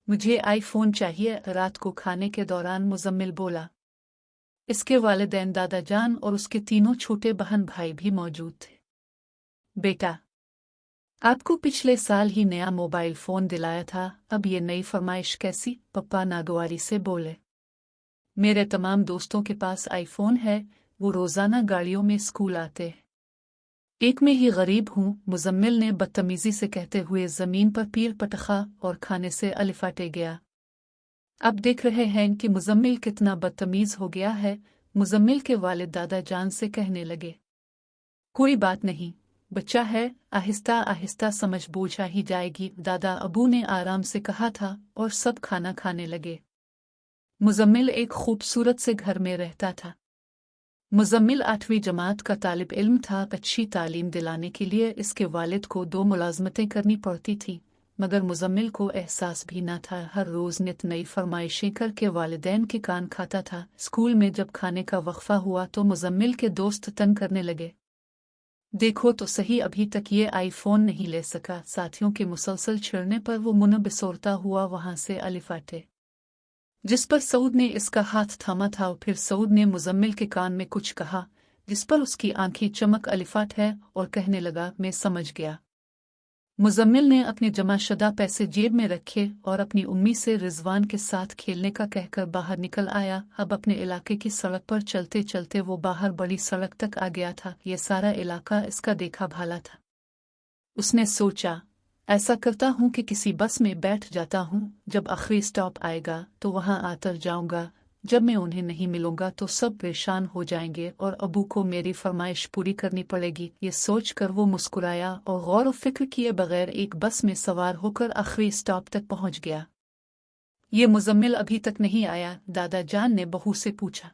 मुझे आईफोन चाहिए, रात को खाने के दौरान मुजम्मिल बोला। इसके वालिदैन दादा जान और उसके तीनों छोटे बहन भाई भी मौजूद थे। बेटा, आपको पिछले साल ही नया मोबाइल फ़ोन दिलाया था, अब ये नई फरमाइश कैसी? पप्पा नागवारी से बोले। मेरे तमाम दोस्तों के पास आईफोन है, वो रोज़ाना गाड़ियों में स्कूल आते हैं। एक में ही गरीब हूँ, मुजम्मिल ने बदतमीजी से कहते हुए ज़मीन पर पीर पटखा और खाने से अलिफाटे गया। अब देख रहे हैं कि मुजम्मिल कितना बदतमीज हो गया है। मुजम्मिल के वालिद दादा जान से कहने लगे, कोई बात नहीं, बच्चा है, आहिस्ता आहिस्ता समझ बूझ आ ही जाएगी। दादा अबू ने आराम से कहा था और सब खाना खाने लगे। मुजम्मिल एक खूबसूरत से घर में रहता था। मुजम्मिल 8वीं जमात का तालिब इल्म था। अच्छी तालीम दिलाने के लिए इसके वालिद को 2 मुलाजमतें करनी पड़ती थी, मगर मुजम्मिल को एहसास भी न था। हर रोज़ नित नई फरमाइशें करके वालिदैन के कान खाता था। स्कूल में जब खाने का वक्फा हुआ तो मुजम्मिल के दोस्त तंग करने लगे, देखो तो सही, अभी तक ये आईफोन नहीं ले सका। साथियों के मुसलसल छिड़ने पर वो मुंह बिसोरता हुआ वहां से अलिफाटे, जिस पर सऊद ने इसका हाथ थामा था। फिर सऊद ने मुजम्मिल के कान में कुछ कहा, जिस पर उसकी आंखें चमक अलिफाट है और कहने लगा, मैं समझ गया। मुजम्मिल ने अपने जमाशुदा पैसे जेब में रखे और अपनी उम्मी से रिजवान के साथ खेलने का कहकर बाहर निकल आया। अब अपने इलाके की सड़क पर चलते चलते वो बाहर बड़ी सड़क तक आ गया था। ये सारा इलाका इसका देखा भाला था। उसने सोचा, ऐसा करता हूँ कि किसी बस में बैठ जाता हूँ, जब आखिरी स्टॉप आएगा तो वहां आतर जाऊंगा। जब मैं उन्हें नहीं मिलूंगा तो सब परेशान हो जाएंगे और अबू को मेरी फरमाइश पूरी करनी पड़ेगी। ये सोचकर वो मुस्कुराया और गौर व फिक्र किए बगैर एक बस में सवार होकर आखिरी स्टॉप तक पहुंच गया। ये मुजम्मिल अभी तक नहीं आया? दादा जान ने बहू से पूछा।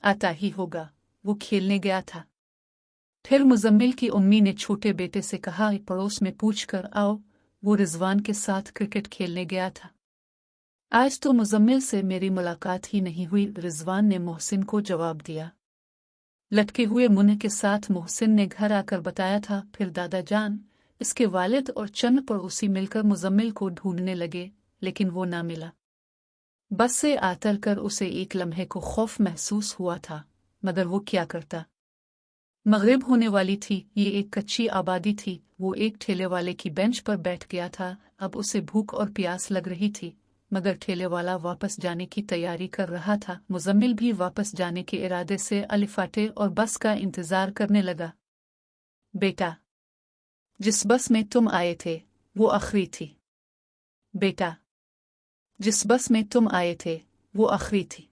आता ही होगा, वो खेलने गया था। फिर मुजम्मिल की उम्मी ने छोटे बेटे से कहा, पड़ोस में पूछ कर आओ, वो रिजवान के साथ क्रिकेट खेलने गया था। आज तो मुजम्मिल से मेरी मुलाकात ही नहीं हुई, रिजवान ने मोहसिन को जवाब दिया। लटके हुए मुंह के साथ मोहसिन ने घर आकर बताया था। फिर दादा जान, इसके वालिद और चंद पड़ोसी मिलकर मुजम्मिल को ढूंढने लगे, लेकिन वो ना मिला। बस से आतर कर उसे एक लम्हे को खौफ महसूस हुआ था, मगर वो क्या करता। मगरिब होने वाली थी। ये एक कच्ची आबादी थी। वो एक ठेले वाले की बेंच पर बैठ गया था। अब उसे भूख और प्यास लग रही थी, मगर ठेले वाला वापस जाने की तैयारी कर रहा था। मुजम्मिल भी वापस जाने के इरादे से अलिफाटे और बस का इंतजार करने लगा। बेटा, जिस बस में तुम आए थे वो आखिरी थी। बेटा, जिस बस में तुम आए थे वो आखिरी थी।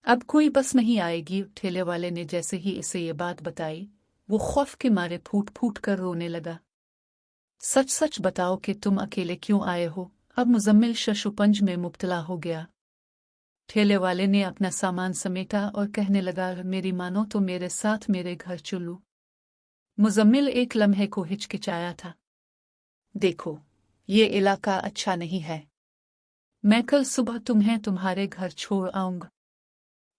अब कोई बस नहीं आएगी। ठेले वाले ने जैसे ही इसे ये बात बताई, वो खौफ के मारे फूट फूट कर रोने लगा। सच सच बताओ कि तुम अकेले क्यों आए हो? अब मुजम्मिल शशुपंज में मुब्तला हो गया। ठेले वाले ने अपना सामान समेटा और कहने लगा, मेरी मानो तो मेरे साथ मेरे घर चलो। मुजम्मिल एक लम्हे को हिचकिचाया था। देखो, ये इलाका अच्छा नहीं है, मैं कल सुबह तुम्हें तुम्हारे घर छोड़ आऊंगा।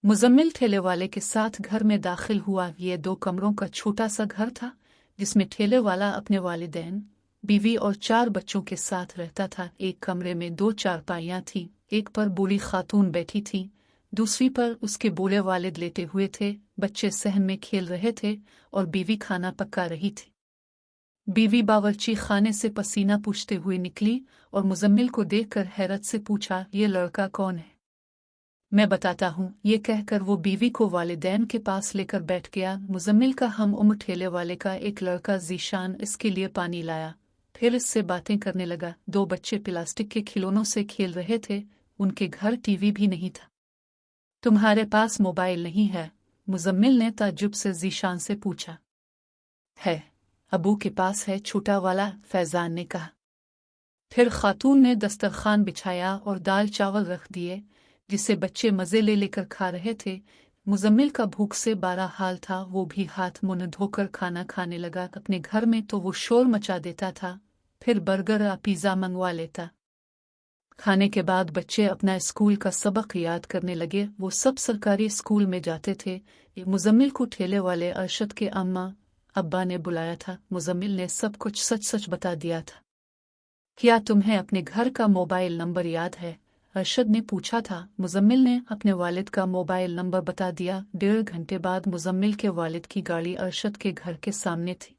मुजम्मिल ठेले वाले के साथ घर में दाखिल हुआ। ये 2 कमरों का छोटा सा घर था, जिसमें ठेले वाला अपने वालिदैन, बीवी और 4 बच्चों के साथ रहता था। एक कमरे में 2 चारपाइयां थीं। एक पर बूढ़ी खातून बैठी थी, दूसरी पर उसके बूढ़े वालिद लेटे हुए थे। बच्चे सहन में खेल रहे थे और बीवी खाना पका रही थी। बीवी बावर्ची खाने से पसीना पूछते हुए निकली और मुजम्मिल को देखकर हैरत से पूछा, ये लड़का कौन है? मैं बताता हूँ, ये कहकर वो बीवी को वालिदैन के पास लेकर बैठ गया। मुजम्मिल का हम उम्र ठेले वाले का एक लड़का जीशान इसके लिए पानी लाया, फिर इससे बातें करने लगा। 2 बच्चे प्लास्टिक के खिलौनों से खेल रहे थे। उनके घर टीवी भी नहीं था। तुम्हारे पास मोबाइल नहीं है? मुजम्मिल ने ताज्जुब से जीशान से पूछा। है, अबू के पास है, छोटा वाला, फैजान ने कहा। फिर खातून ने दस्तरखान बिछाया और दाल चावल रख दिए, जिसे बच्चे मज़े ले लेकर खा रहे थे। मुजम्मिल का भूख से बारा हाल था। वो भी हाथ मुंह धोकर खाना खाने लगा। अपने घर में तो वो शोर मचा देता था, फिर बर्गर या पिज़्ज़ा मंगवा लेता। खाने के बाद बच्चे अपना स्कूल का सबक याद करने लगे। वो सब सरकारी स्कूल में जाते थे। मुजम्मिल को ठेले वाले अरशद के अम्मा अब्बा ने बुलाया था। मुजम्मिल ने सब कुछ सच सच बता दिया था। क्या तुम्हें अपने घर का मोबाइल नंबर याद है? अरशद ने पूछा था। मुजम्मिल ने अपने वालिद का मोबाइल नंबर बता दिया। 1.5 घंटे बाद मुजम्मिल के वालिद की गाड़ी अरशद के घर के सामने थी।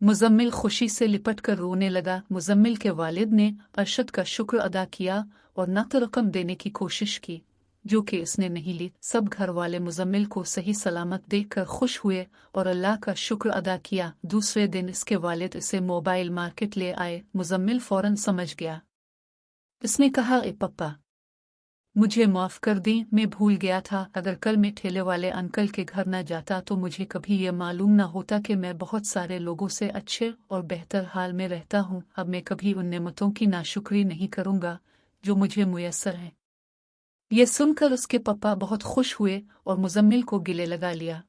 मुजम्मिल खुशी से लिपट कर रोने लगा। मुजम्मिल के वालिद ने अरशद का शुक्र अदा किया और नकद रकम देने की कोशिश की, जो कि इसने नहीं ली। सब घर वाले मुजम्मिल को सही सलामत देखकर खुश हुए और अल्लाह का शुक्र अदा किया। दूसरे दिन इसके वालिद इसे मोबाइल मार्केट ले आए। मुजम्मिल फौरन समझ गया। इसने कहा, ए पप्पा, मुझे माफ़ कर दी, मैं भूल गया था। अगर कल मैं ठेले वाले अंकल के घर न जाता तो मुझे कभी ये मालूम न होता कि मैं बहुत सारे लोगों से अच्छे और बेहतर हाल में रहता हूँ। अब मैं कभी उन नेमतों की नाशुक्री नहीं करूँगा जो मुझे मुयस्सर है। ये सुनकर उसके पप्पा बहुत खुश हुए और मुजम्मिल को गले लगा लिया।